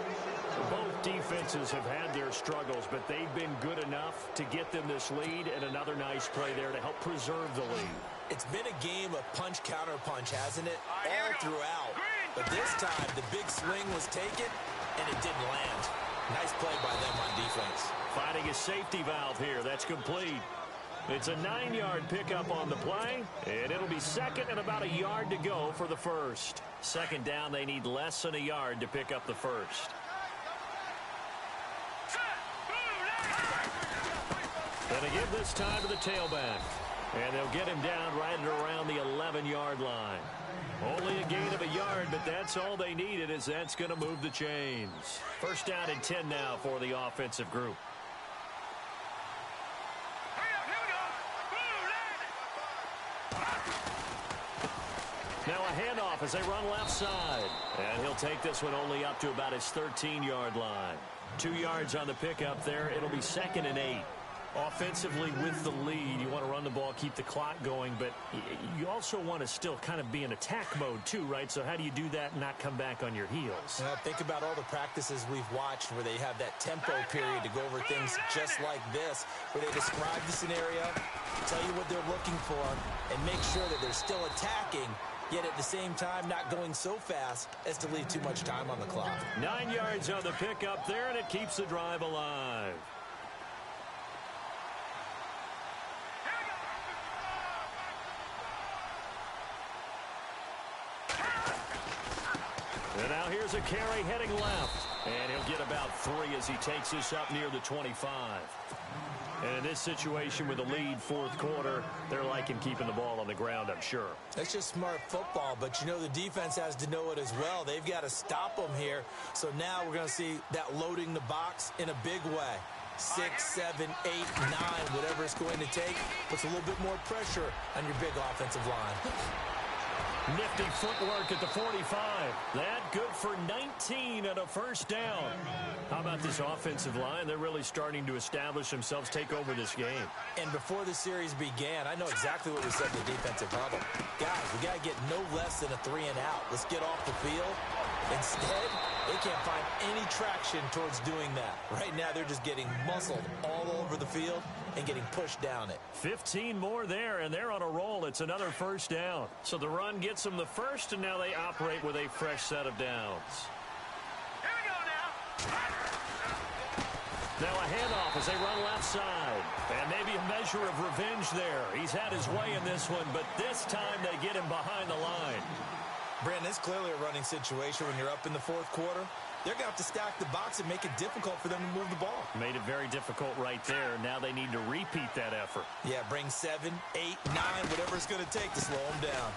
Both defenses have had their struggles, but they've been good enough to get them this lead, and another nice play there to help preserve the lead. It's been a game of punch-counter-punch, hasn't it? All throughout. But this time, the big swing was taken, and it didn't land. Nice play by them on defense. Finding a safety valve here. That's complete. It's a 9-yard pickup on the play, and it'll be second and about a yard to go for the first. Second down, they need less than a yard to pick up the first. And they give this time to the tailback. And they'll get him down right at around the 11-yard line. Only a gain of a yard, but that's all they needed, as that's going to move the chains. First down and 10 now for the offensive group. Now a handoff as they run left side. And he'll take this one only up to about his 13-yard line. 2 yards on the pickup there. It'll be second and 8. Offensively with the lead, you want to run the ball, keep the clock going, but you also want to still kind of be in attack mode too, right? So how do you do that and not come back on your heels? Think about all the practices we've watched where they have that tempo period to go over things just like this, where they describe the scenario, tell you what they're looking for, and make sure that they're still attacking, yet at the same time not going so fast as to leave too much time on the clock. 9 yards on the pickup there, and it keeps the drive alive. And now here's a carry heading left. And he'll get about 3 as he takes this up near the 25. And in this situation with the lead fourth quarter, they're liking keeping the ball on the ground, I'm sure. That's just smart football, but you know the defense has to know it as well. They've got to stop them here. So now we're going to see that loading the box in a big way. 6, 7, 8, 9, whatever it's going to take, puts a little bit more pressure on your big offensive line. Nifty footwork at the 45. That good for 19 and a first down. How about this offensive line? They're really starting to establish themselves, take over this game. And before the series began, I know exactly what we said in the defensive huddle. Guys, we got to get no less than a 3 and out. Let's get off the field. Instead, they can't find any traction towards doing that. Right now, they're just getting muscled all over the field and getting pushed down it. 15 more there, and they're on a roll. It's another first down. So the run gets them the first, and now they operate with a fresh set of downs. Here we go now. Now a handoff as they run left side. And maybe a measure of revenge there. He's had his way in this one, but this time they get him behind the line. Brandon, it's clearly a running situation when you're up in the fourth quarter. They're going to have to stack the box and make it difficult for them to move the ball. Made it very difficult right there. Now they need to repeat that effort. Yeah, bring 7, 8, 9, whatever it's going to take to slow them down.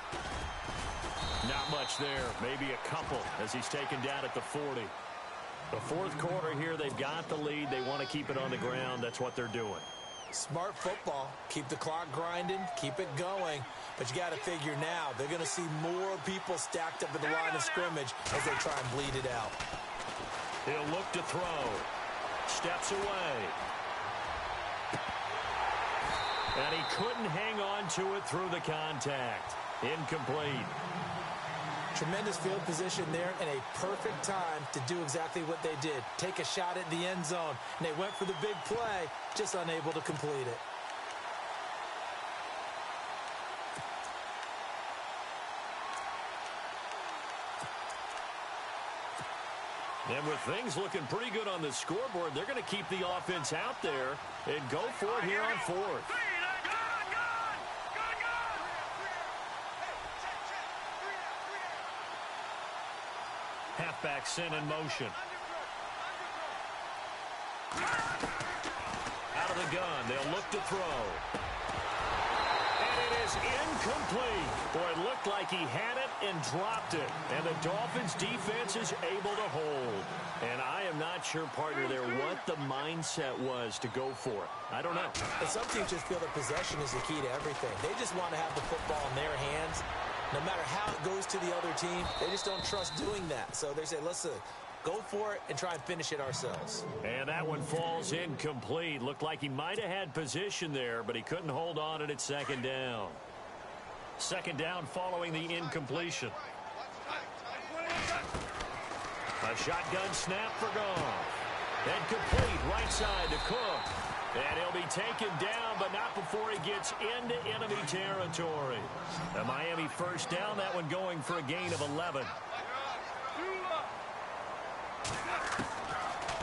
Not much there. Maybe a couple as he's taken down at the 40. The fourth quarter here, they've got the lead. They want to keep it on the ground. That's what they're doing. Smart football. Keep the clock grinding. Keep it going. But you got to figure now, they're going to see more people stacked up at the line of scrimmage as they try and bleed it out. He'll look to throw. Steps away. And he couldn't hang on to it through the contact. Incomplete. Tremendous field position there and a perfect time to do exactly what they did. Take a shot at the end zone. And they went for the big play, just unable to complete it. And with things looking pretty good on the scoreboard, they're going to keep the offense out there and go for it here on fourth. Halfback sent in motion. Out of the gun, they'll look to throw. And it is incomplete. Boy, it looked like he had it and dropped it. And the Dolphins defense is able to hold. And I am not sure, partner, there what the mindset was to go for it. I don't know. And some teams just feel that possession is the key to everything. They just want to have the football in their hands. No matter how it goes to the other team, they just don't trust doing that. So they say, listen, go for it and try and finish it ourselves. And that one falls incomplete. Looked like he might have had position there, but he couldn't hold on at second down. Second down following the incompletion. A shotgun snap for Goff. And complete right side to Cook. And he'll be taken down, but not before he gets into enemy territory. The Miami first down, that one going for a gain of 11.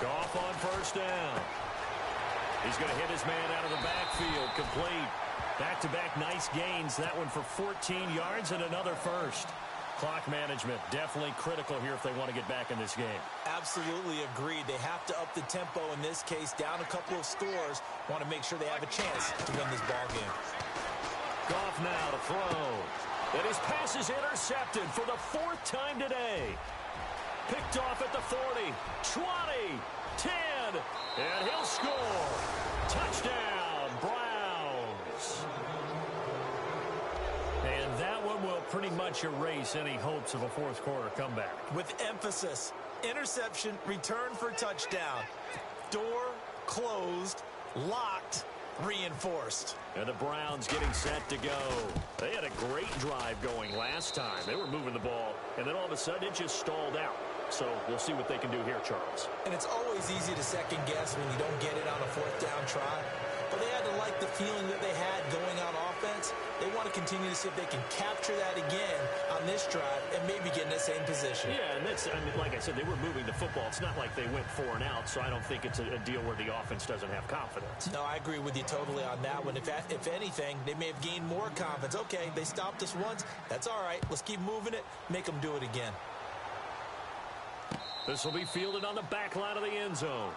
Goff on first down. He's going to hit his man out of the backfield. Complete. Back-to-back nice gains. That one for 14 yards and another first. Clock management definitely critical here if they want to get back in this game. Absolutely agreed. They have to up the tempo in this case. Down a couple of scores. Want to make sure they have a chance to win this ball game. Goff now to throw. And his pass is intercepted for the fourth time today. Picked off at the 40, 20, 10, and he'll score. Touchdown, Browns. And that one will pretty much erase any hopes of a fourth quarter comeback. With emphasis, interception, return for touchdown. Door closed, locked, reinforced. And the Browns getting set to go. They had a great drive going last time. They were moving the ball, and then all of a sudden it just stalled out. So we'll see what they can do here, Charles. And it's always easy to second guess when you don't get it on a fourth down try. But they had to like the feeling that they had going on offense. They want to continue to see if they can capture that again on this drive and maybe get in the same position. Yeah, and that's, I mean, like I said, they were moving the football. It's not like they went 4 and out, so I don't think it's a deal where the offense doesn't have confidence. No, I agree with you totally on that one. If anything, they may have gained more confidence. Okay, they stopped us once. That's all right. Let's keep moving it. Make them do it again. This will be fielded on the back line of the end zone.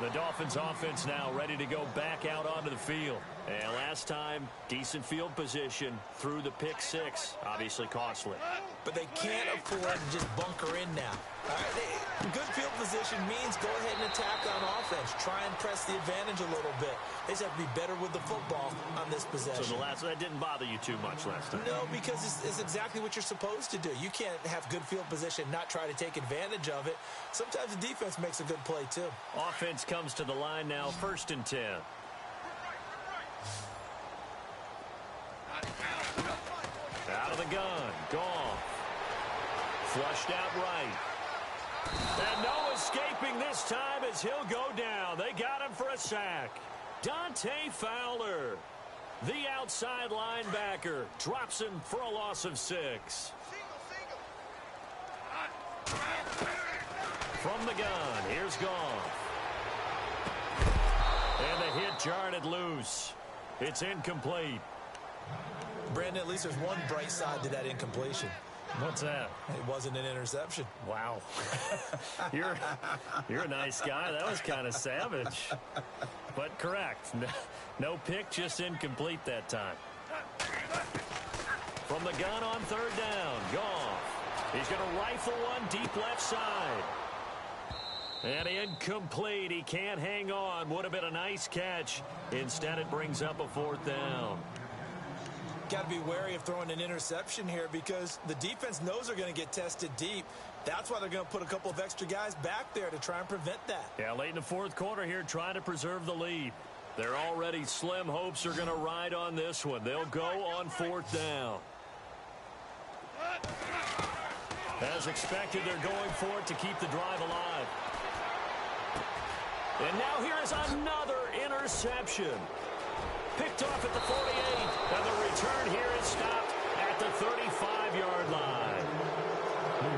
The Dolphins offense now ready to go back out onto the field. And last time, decent field position through the pick 6. Obviously costly. But they can't afford to just bunker in now. All right, good field position means go ahead and attack on offense. Try and press the advantage a little bit. They just have to be better with the football on this possession. So that didn't bother you too much last time? No, because it's exactly what you're supposed to do. You can't have good field position, not try to take advantage of it. Sometimes the defense makes a good play, too. Offense comes to the line now, 1st and 10. Out of the gun, Goff. Flushed out right. And no escaping this time as he'll go down. They got him for a sack. Dante Fowler, the outside linebacker, drops him for a loss of 6. From the gun, here's Goff. And the hit jarred it loose. It's incomplete. Brandon, at least there's one bright side to that incompletion. What's that? It wasn't an interception. Wow. You're a nice guy. That was kind of savage. But correct. No pick, just incomplete that time. From the gun on 3rd down, Goff. He's going to rifle one deep left side. And incomplete. He can't hang on. Would have been a nice catch. Instead, it brings up a 4th down. Got to be wary of throwing an interception here because the defense knows they're going to get tested deep. That's why they're going to put a couple of extra guys back there to try and prevent that. Yeah, late in the 4th quarter here, trying to preserve the lead. Their already slim hopes are going to ride on this one. They'll go on 4th down. As expected, they're going for it to keep the drive alive. And now here is another interception. Picked off at the 48, and the return here is stopped at the 35-yard line.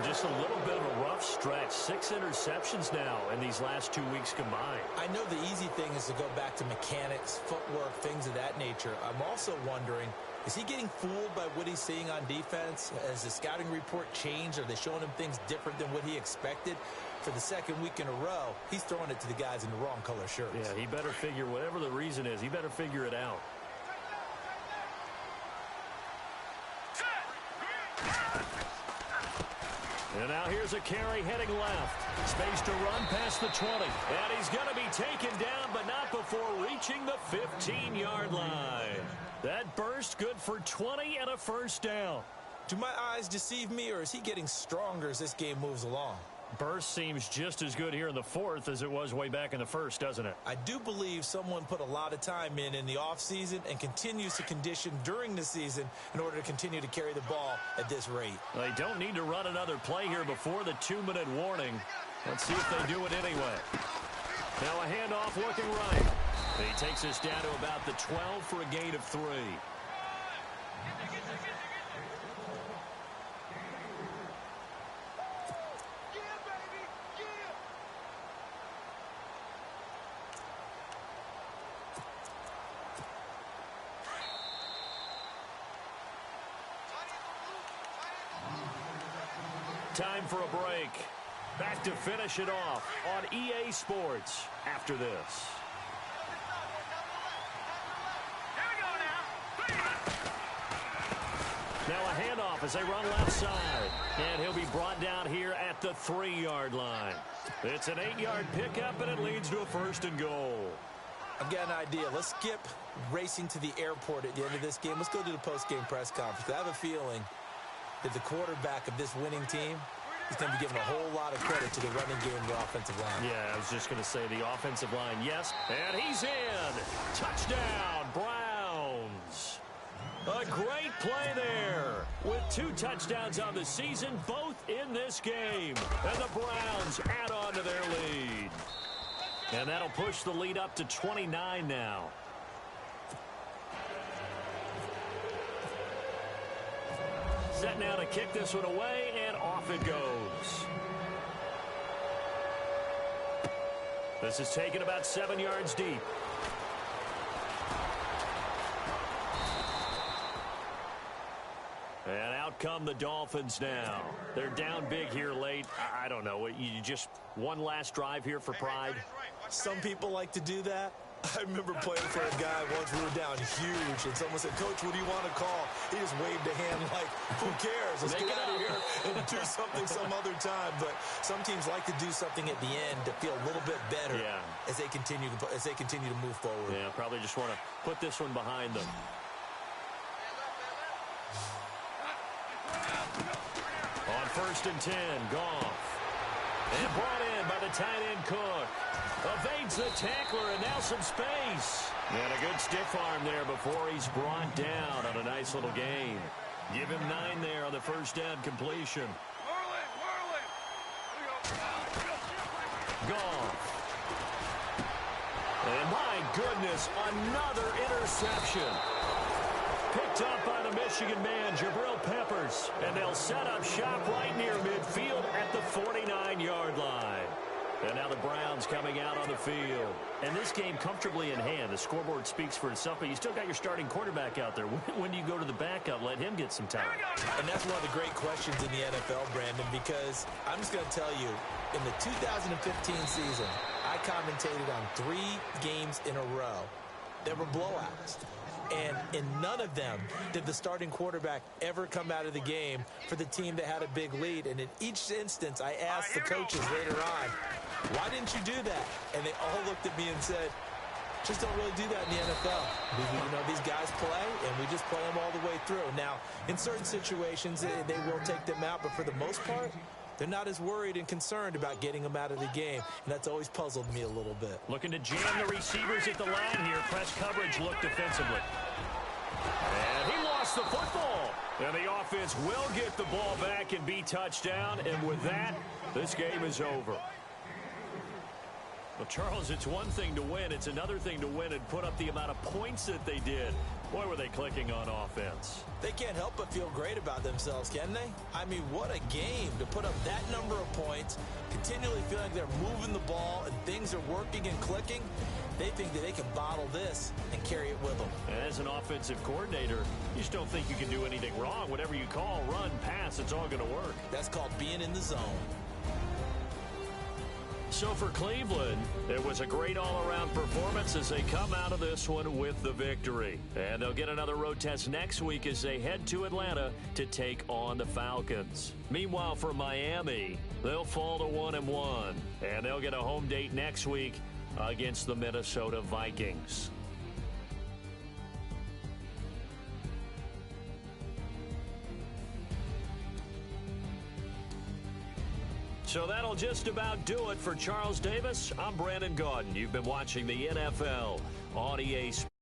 Just a little bit of a rough stretch. 6 interceptions now in these last 2 weeks combined. I know the easy thing is to go back to mechanics, footwork, things of that nature. I'm also wondering, is he getting fooled by what he's seeing on defense? Has the scouting report changed? Are they showing him things different than what he expected? For the second week in a row, he's throwing it to the guys in the wrong color shirts. Yeah, he better figure, whatever the reason is, he better figure it out. And now here's a carry heading left. Space to run past the 20. And he's going to be taken down, but not before reaching the 15-yard line. That burst good for 20 and a first down. Do my eyes deceive me, or is he getting stronger as this game moves along? Burst seems just as good here in the fourth as it was way back in the first, doesn't it? I do believe someone put a lot of time in the offseason and continues to condition during the season in order to continue to carry the ball at this rate. They don't need to run another play here before the 2-minute warning. Let's see if they do it anyway. Now a handoff looking right. He takes us down to about the 12 for a gain of 3. Time for a break. Back to finish it off on EA Sports after this. Now a handoff as they run left side. And he'll be brought down here at the 3-yard line. It's an 8-yard pickup, and it leads to a 1st and goal. I've got an idea. Let's skip racing to the airport at the end of this game. Let's go to the post-game press conference. I have a feeling that the quarterback of this winning team is going to be given a whole lot of credit to the running game and the offensive line. Yeah, I was just going to say the offensive line, yes. And he's in. Touchdown, Browns. A great play there with 2 touchdowns on the season, both in this game. And the Browns add on to their lead. And that'll push the lead up to 29 now. Set now to kick this one away, and off it goes. This is taken about 7 yards deep. And out come the Dolphins now. They're down big here late. I don't know. You just one last drive here for pride? Some people like to do that. I remember playing for a guy once. We were down huge, and someone said, "Coach, what do you want to call?" He just waved a hand like, "Who cares? Let's get out of here and do something some other time." But some teams like to do something at the end to feel a little bit better as they continue to move forward. Yeah, probably just want to put this one behind them. On 1st and 10, Goff. And brought in by the tight end Cook. Evades the tackler, and now some space. And a good stiff arm there before he's brought down on a nice little gain. Give him 9 there on the 1st down completion. Goff. And my goodness, another interception. Picked up by the Michigan man, Jabril Peppers. And they'll set up shop right near midfield at the 49-yard line. And now the Browns coming out on the field. And this game comfortably in hand. The scoreboard speaks for itself, but you still got your starting quarterback out there. When do you go to the backup? Let him get some time. And that's one of the great questions in the NFL, Brandon, because I'm just going to tell you, in the 2015 season, I commentated on 3 games in a row that were blowouts. And in none of them did the starting quarterback ever come out of the game for the team that had a big lead. And in each instance, I asked the coaches later on, why didn't you do that? And they all looked at me and said, just don't really do that in the NFL. You know, these guys play, and we just play them all the way through. Now, in certain situations, they will take them out, but for the most part, they're not as worried and concerned about getting them out of the game, and that's always puzzled me a little bit. Looking to jam the receivers at the line here. Press coverage look defensively. And he lost the football. And the offense will get the ball back and be touchdown. And with that, this game is over. Well, Charles, it's one thing to win. It's another thing to win and put up the amount of points that they did. Boy, were they clicking on offense. They can't help but feel great about themselves, can they? I mean, what a game to put up that number of points, continually feeling like they're moving the ball and things are working and clicking. They think that they can bottle this and carry it with them. As an offensive coordinator, you just don't think you can do anything wrong. Whatever you call, run, pass, it's all going to work. That's called being in the zone. So for Cleveland, it was a great all-around performance as they come out of this one with the victory. And they'll get another road test next week as they head to Atlanta to take on the Falcons. Meanwhile, for Miami, they'll fall to 1-1, and they'll get a home date next week against the Minnesota Vikings. So that'll just about do it for Charles Davis. I'm Brandon Gaudin. You've been watching the NFL on EA Sports.